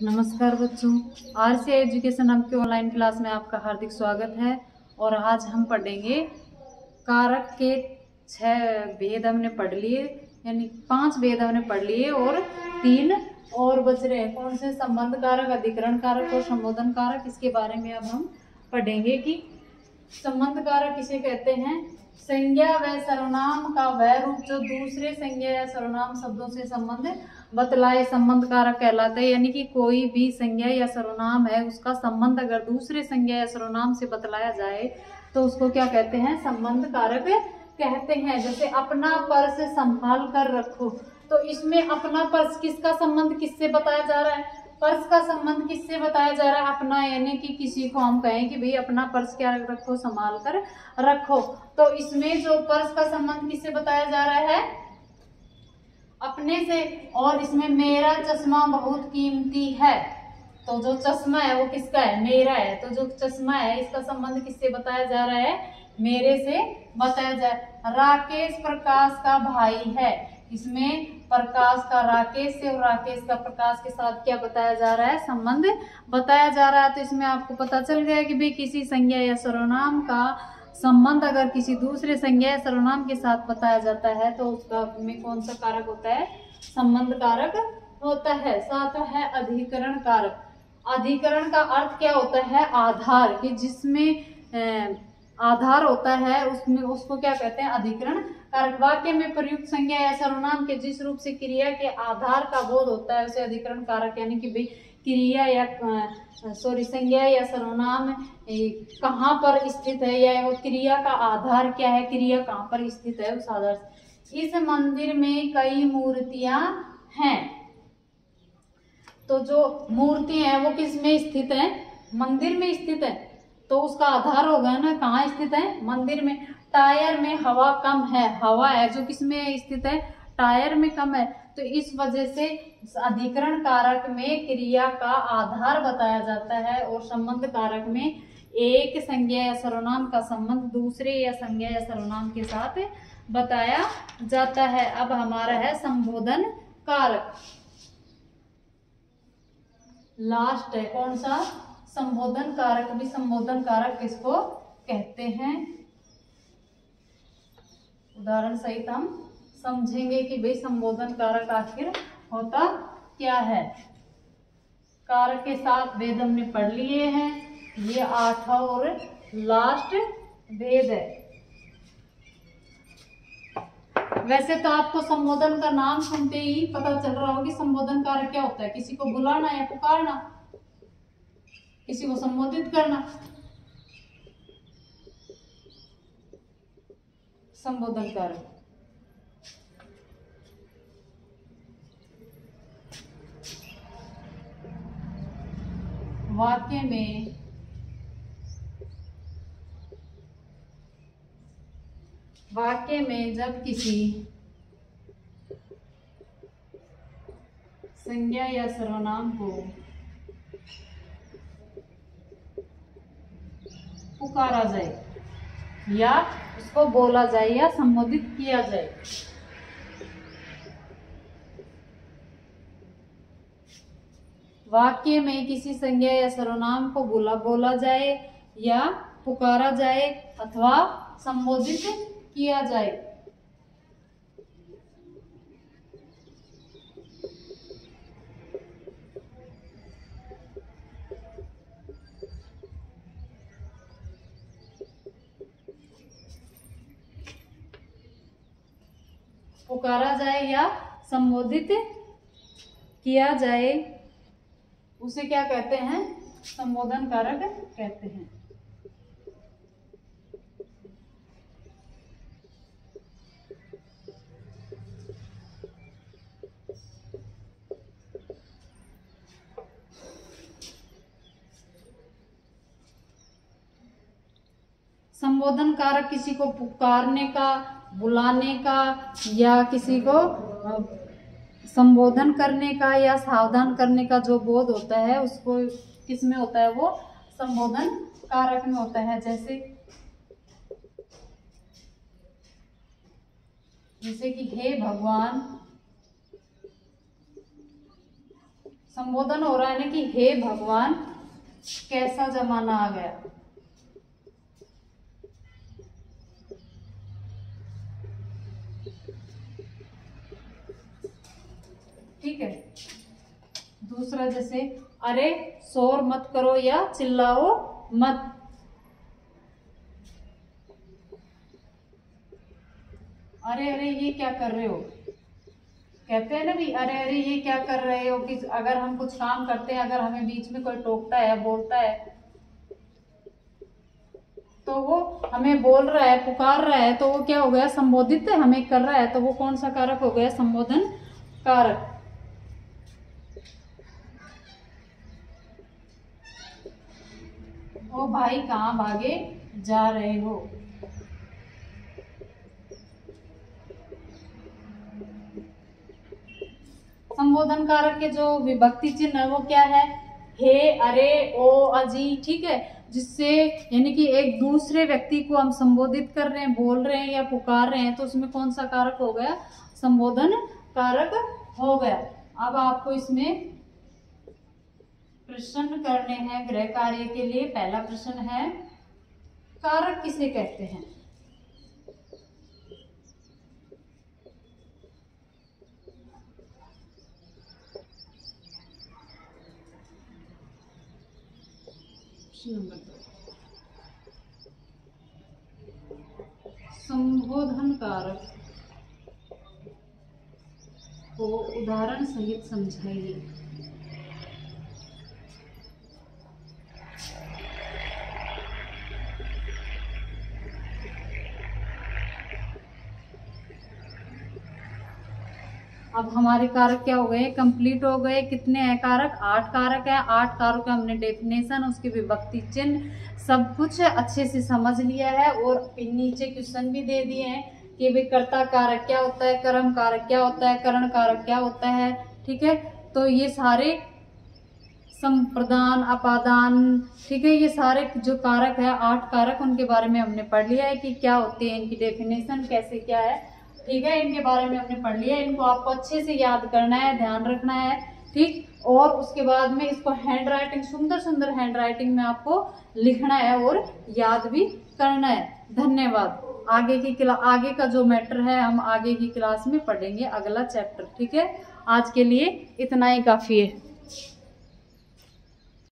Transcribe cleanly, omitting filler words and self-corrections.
नमस्कार बच्चों, RCI education नाम की ऑनलाइन क्लास में आपका हार्दिक स्वागत है। और आज हम पढ़ेंगे कारक के 6 भेद हमने पढ़ लिए, यानी 5 भेद हमने पढ़ लिए और 3 और बच रहे हैं। कौन से? संबंध कारक, अधिकरण कारक और संबोधन कारक। इसके बारे में अब हम पढ़ेंगे कि संबंध कारक किसे कहते हैं। संज्ञा व सर्वनाम का वह रूप जो दूसरे संज्ञा या सर्वनाम शब्दों से संबंध बतलाए संबंध कारक कहलाता है। यानी कि कोई भी संज्ञा या सर्वनाम है, उसका संबंध अगर दूसरे संज्ञा या सर्वनाम से बतलाया जाए तो उसको क्या कहते हैं? संबंध कारक कहते हैं। जैसे अपना पर्स संभाल कर रखो, तो इसमें अपना पर्स किसका संबंध किससे बताया जा रहा है? पर्स का संबंध किससे बताया जा रहा है? अपना, यानी कि किसी को हम कहें कि भाई अपना पर्स क्या रखो, संभाल कर रखो, तो इसमें जो पर्स का संबंध किससे बताया जा रहा है? अपने से। और इसमें मेरा चश्मा बहुत कीमती है, तो जो चश्मा है वो किसका है? मेरा है। तो जो चश्मा है इसका संबंध किससे बताया जा रहा है? मेरे से बताया जा रहा है। राकेश प्रकाश का भाई है, इसमें प्रकाश का राकेश से और राकेश का प्रकाश के साथ क्या बताया जा रहा है? संबंध बताया जा रहा है। तो इसमें आपको पता चल गया कि भाई किसी संज्ञा या सर्वनाम का संबंध अगर किसी दूसरे संज्ञा या सर्वनाम के साथ बताया जाता है तो उसका में कौन सा कारक होता है? संबंध कारक होता है। साथ है अधिकरण कारक। अधिकरण का अर्थ क्या होता है? आधार, कि जिसमें आधार होता है उसमें उसको क्या कहते हैं? अधिकरण कारक। वाक्य में प्रयुक्त संज्ञा या सर्वनाम के जिस रूप से क्रिया के आधार का बोध होता है उसे अधिकरण कारक, यानी कि भाई क्रिया या संज्ञा या सर्वनाम कहाँ पर स्थित है या वो क्रिया का आधार क्या है, क्रिया कहाँ पर स्थित है, उस आधार से। इस मंदिर में कई मूर्तियां हैं, तो जो मूर्ति है वो किस में स्थित है? मंदिर में स्थित है, तो उसका आधार होगा ना, कहाँ स्थित है? मंदिर में। टायर में हवा कम है, हवा है जो किस में स्थित है? टायर में कम है। तो इस वजह से अधिकरण कारक में क्रिया का आधार बताया जाता है और संबंध कारक में एक संज्ञा या सर्वनाम का संबंध दूसरे या संज्ञा या सर्वनाम के साथ बताया जाता है। अब हमारा है संबोधन कारक। लास्ट है कौन सा? संबोधन कारक। भी संबोधन कारक किसको कहते हैं? उदाहरण सहित हम समझेंगे कि भाई संबोधन कारक आखिर होता क्या है। कारक के साथ भेद हमने पढ़ लिए हैं, ये 8 और लास्ट भेद है। वैसे तो आपको संबोधन का नाम सुनते ही पता चल रहा होगा कि संबोधन कारक क्या होता है। किसी को बुलाना या पुकारना, किसी को संबोधित करना, संबोधन कारक। वाक्य में जब किसी संज्ञा या सर्वनाम को पुकारा जाए या उसको बोला जाए या संबोधित किया जाए, वाक्य में किसी संज्ञा या सर्वनाम को बोला जाए या पुकारा जाए अथवा संबोधित किया जाए, पुकारा जाए या संबोधित किया जाए, उसे क्या कहते हैं? संबोधन कारक कहते हैं। संबोधन कारक किसी को पुकारने का, बुलाने का या किसी को संबोधन करने का या सावधान करने का जो बोध होता है उसको किस में होता है? वो संबोधन कारक में होता है। जैसे कि हे भगवान, संबोधन हो रहा है ना कि हे भगवान कैसा जमाना आ गया। ठीक है। दूसरा जैसे अरे शोर मत करो या चिल्लाओ मत। अरे अरे ये क्या कर रहे हो, कहते हैं ना भी अरे अरे ये क्या कर रहे हो। कि अगर हम कुछ काम करते हैं, अगर हमें बीच में कोई टोकता है, बोलता है, तो वो हमें बोल रहा है, पुकार रहा है, तो वो क्या हो गया, संबोधित हमें कर रहा है, तो वो कौन सा कारक हो गया, संबोधन कारक। ओ भाई कहाँ भागे जा रहे हो। संबोधन कारक के जो विभक्ति चिन्ह है वो क्या है, हे, अरे, ओ, अजी। ठीक है, जिससे यानी कि एक दूसरे व्यक्ति को हम संबोधित कर रहे हैं, बोल रहे हैं या पुकार रहे हैं, तो उसमें कौन सा कारक हो गया, संबोधन कारक हो गया। अब आपको इसमें प्रश्न करने हैं गृह कार्य के लिए। पहला प्रश्न है कारक किसे कहते हैं। नंबर 2, संबोधन कारक को उदाहरण सहित समझाइए। अब हमारे कारक क्या हो गए, कंप्लीट हो गए। कितने हैं कारक, 8 कारक है। 8 कारक का हमने डेफिनेशन, उसके विभक्ति चिन्ह सब कुछ अच्छे से समझ लिया है। और नीचे क्वेश्चन भी दे दिए हैं कि भाई कर्ता कारक क्या होता है, कर्म कारक क्या होता है, करण कारक क्या होता है। ठीक है, तो ये सारे संप्रदान, अपादान, ठीक है, ये सारे जो कारक है 8 कारक, उनके बारे में हमने पढ़ लिया है कि क्या होते हैं, इनकी डेफिनेशन कैसे क्या है। ठीक है, इनके बारे में हमने पढ़ लिया है। इनको आपको अच्छे से याद करना है, ध्यान रखना है। ठीक, और उसके बाद में इसको हैंड राइटिंग, सुंदर सुंदर हैंड राइटिंग में आपको लिखना है और याद भी करना है। धन्यवाद। आगे का जो मैटर है हम आगे की क्लास में पढ़ेंगे, अगला चैप्टर। ठीक है, आज के लिए इतना ही काफी है।